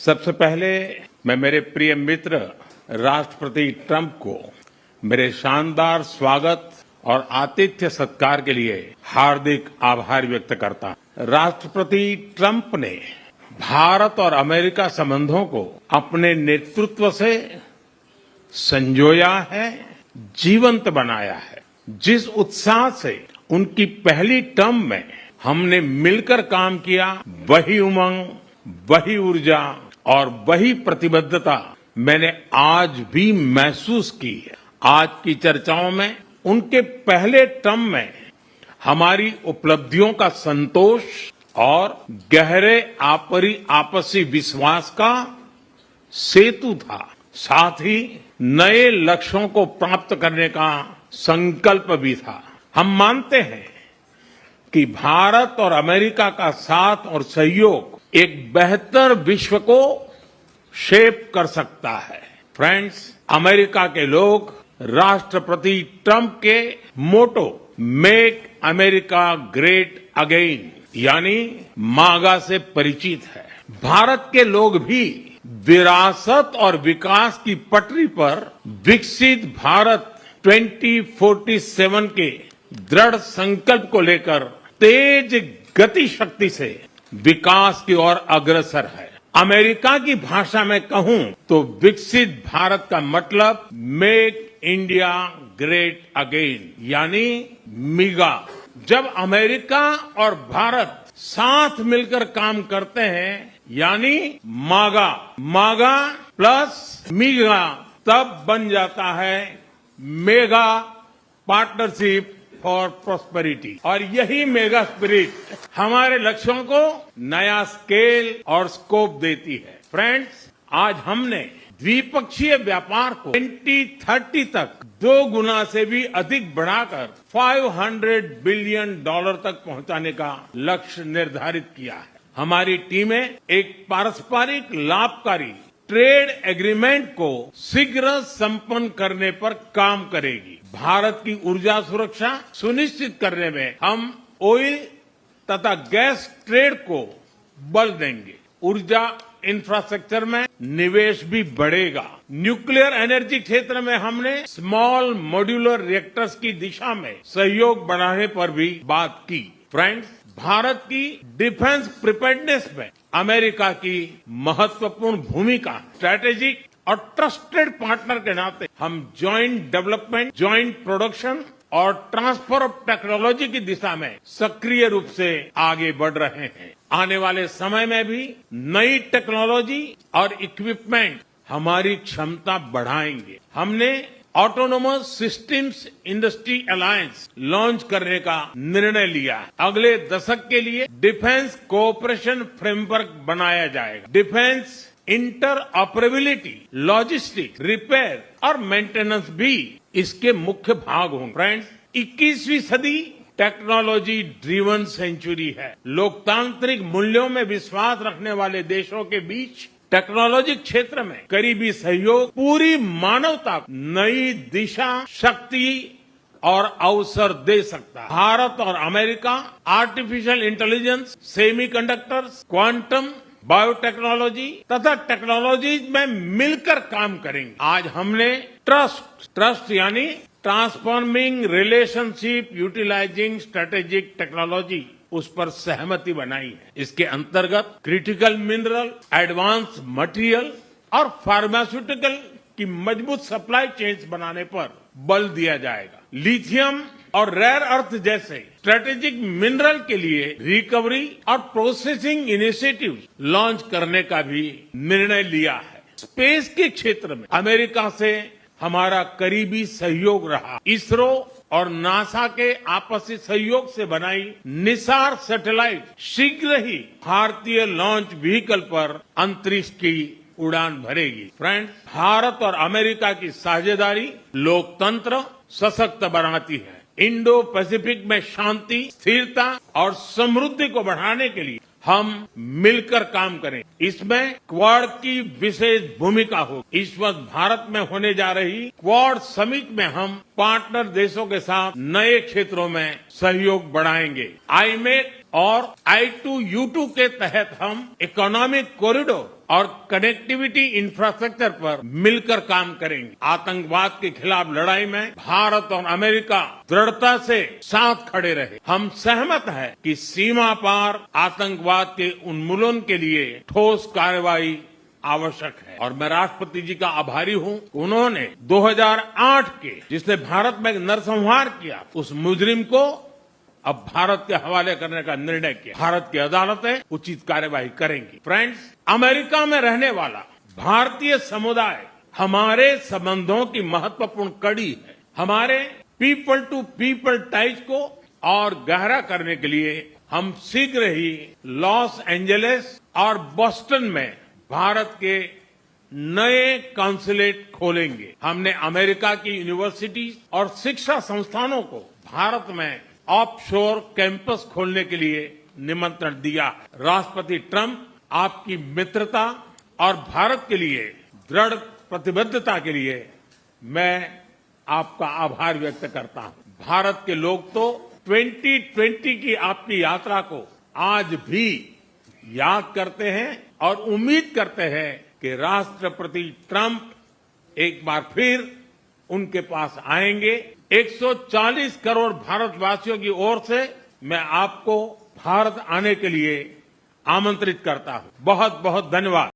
सबसे पहले मैं मेरे प्रिय मित्र राष्ट्रपति ट्रंप को मेरे शानदार स्वागत और आतिथ्य सत्कार के लिए हार्दिक आभार व्यक्त करता हूं। राष्ट्रपति ट्रंप ने भारत और अमेरिका संबंधों को अपने नेतृत्व से संजोया है, जीवंत बनाया है। जिस उत्साह से उनकी पहली टर्म में हमने मिलकर काम किया, वही उमंग, वही ऊर्जा और वही प्रतिबद्धता मैंने आज भी महसूस की है। आज की चर्चाओं में उनके पहले टर्म में हमारी उपलब्धियों का संतोष और गहरे आपसी विश्वास का सेतु था। साथ ही नए लक्ष्यों को प्राप्त करने का संकल्प भी था। हम मानते हैं कि भारत और अमेरिका का साथ और सहयोग एक बेहतर विश्व को शेप कर सकता है। फ्रेंड्स, अमेरिका के लोग राष्ट्रपति ट्रंप के मोटो मेक अमेरिका ग्रेट अगेन यानी मागा से परिचित है। भारत के लोग भी विरासत और विकास की पटरी पर विकसित भारत 2047 के दृढ़ संकल्प को लेकर तेज गति शक्ति से विकास की ओर अग्रसर है। अमेरिका की भाषा में कहूं तो विकसित भारत का मतलब मेक इंडिया ग्रेट अगेन यानी मिगा। जब अमेरिका और भारत साथ मिलकर काम करते हैं यानी मागा, मागा प्लस मिगा, तब बन जाता है मेगा पार्टनरशिप फॉर प्रॉस्पेरिटी। और यही मेगा स्पिरिट हमारे लक्ष्यों को नया स्केल और स्कोप देती है। फ्रेंड्स, आज हमने द्विपक्षीय व्यापार को 2030 तक 2 गुना से भी अधिक बढ़ाकर $500 बिलियन तक पहुंचाने का लक्ष्य निर्धारित किया है। हमारी टीमें एक पारस्परिक लाभकारी ट्रेड एग्रीमेंट को शीघ्र संपन्न करने पर काम करेगी। भारत की ऊर्जा सुरक्षा सुनिश्चित करने में हम ऑयल तथा गैस ट्रेड को बल देंगे। ऊर्जा इंफ्रास्ट्रक्चर में निवेश भी बढ़ेगा। न्यूक्लियर एनर्जी क्षेत्र में हमने स्मॉल मॉड्यूलर रिएक्टर्स की दिशा में सहयोग बढ़ाने पर भी बात की। फ्रेंड्स, भारत की डिफेंस प्रिपेयर्डनेस में अमेरिका की महत्वपूर्ण भूमिका। स्ट्रैटेजिक और ट्रस्टेड पार्टनर के नाते हम ज्वाइंट डेवलपमेंट, ज्वाइंट प्रोडक्शन और ट्रांसफर ऑफ टेक्नोलॉजी की दिशा में सक्रिय रूप से आगे बढ़ रहे हैं। आने वाले समय में भी नई टेक्नोलॉजी और इक्विपमेंट हमारी क्षमता बढ़ाएंगे। हमने autonomous systems industry alliance launch करने का निर्णय लिया है। अगले दशक के लिए डिफेंस कोऑपरेशन फ्रेमवर्क बनाया जाएगा। Defence inter operability, logistics, repair और मेंटेनेंस भी इसके मुख्य भाग होंगे। फ्रेंड्स, 21वीं सदी टेक्नोलॉजी ड्रिवन सेंचुरी है। लोकतांत्रिक मूल्यों में विश्वास रखने वाले देशों के बीच टेक्नोलॉजी क्षेत्र में करीबी सहयोग पूरी मानवता को नई दिशा, शक्ति और अवसर दे सकता है। भारत और America artificial intelligence, semiconductors, quantum, biotechnology तथा टेक्नोलॉजीज में मिलकर काम करेंगे। आज हमने ट्रस्ट यानी transforming relationship utilising strategic technology, उस पर सहमति बनाई है। इसके अंतर्गत क्रिटिकल मिनरल, एडवांस मटेरियल और फार्मास्यूटिकल की मजबूत सप्लाई चेन्स बनाने पर बल दिया जाएगा। लिथियम और रेयर अर्थ जैसे स्ट्रेटेजिक मिनरल के लिए रिकवरी और प्रोसेसिंग इनिशिएटिव लॉन्च करने का भी निर्णय लिया है। स्पेस के क्षेत्र में अमेरिका से हमारा करीबी सहयोग रहा। इसरो और नासा के आपसी सहयोग से बनाई निसार सैटेलाइट शीघ्र ही भारतीय लॉन्च व्हीकल पर अंतरिक्ष की उड़ान भरेगी। फ्रेंड्स, भारत और अमेरिका की साझेदारी लोकतंत्र सशक्त बनाती है। इंडो पैसिफिक में शांति, स्थिरता और समृद्धि को बढ़ाने के लिए हम मिलकर काम करें। इसमें क्वाड की विशेष भूमिका होगी। इस वर्ष भारत में होने जा रही क्वाड समिट में हम पार्टनर देशों के साथ नए क्षेत्रों में सहयोग बढ़ाएंगे। आईमेक और I2U2 के तहत हम इकोनॉमिक कॉरिडोर और कनेक्टिविटी इंफ्रास्ट्रक्चर पर मिलकर काम करेंगे। आतंकवाद के खिलाफ लड़ाई में भारत और अमेरिका दृढ़ता से साथ खड़े रहे। हम सहमत हैं कि सीमा पार आतंकवाद के उन्मूलन के लिए ठोस कार्रवाई आवश्यक है और मैं राष्ट्रपति जी का आभारी हूं। उन्होंने 2008 के जिसने भारत में नरसंहार किया उस मुजरिम को अब भारत के हवाले करने का निर्णय किया। भारत की अदालतें उचित कार्यवाही करेंगी। फ्रेंड्स, अमेरिका में रहने वाला भारतीय समुदाय हमारे संबंधों की महत्वपूर्ण कड़ी है। हमारे पीपल टू पीपल टाइज को और गहरा करने के लिए हम शीघ्र ही लॉस एंजलिस और बोस्टन में भारत के नए कॉन्सुलेट खोलेंगे। हमने अमेरिका की यूनिवर्सिटी और शिक्षा संस्थानों को भारत में ऑफशोर कैंपस खोलने के लिए निमंत्रण दिया। राष्ट्रपति ट्रंप, आपकी मित्रता और भारत के लिए दृढ़ प्रतिबद्धता के लिए मैं आपका आभार व्यक्त करता हूं। भारत के लोग तो 2020 की आपकी यात्रा को आज भी याद करते हैं और उम्मीद करते हैं कि राष्ट्रपति ट्रंप एक बार फिर उनके पास आएंगे। 140 करोड़ भारतवासियों की ओर से मैं आपको भारत आने के लिए आमंत्रित करता हूं। बहुत बहुत धन्यवाद।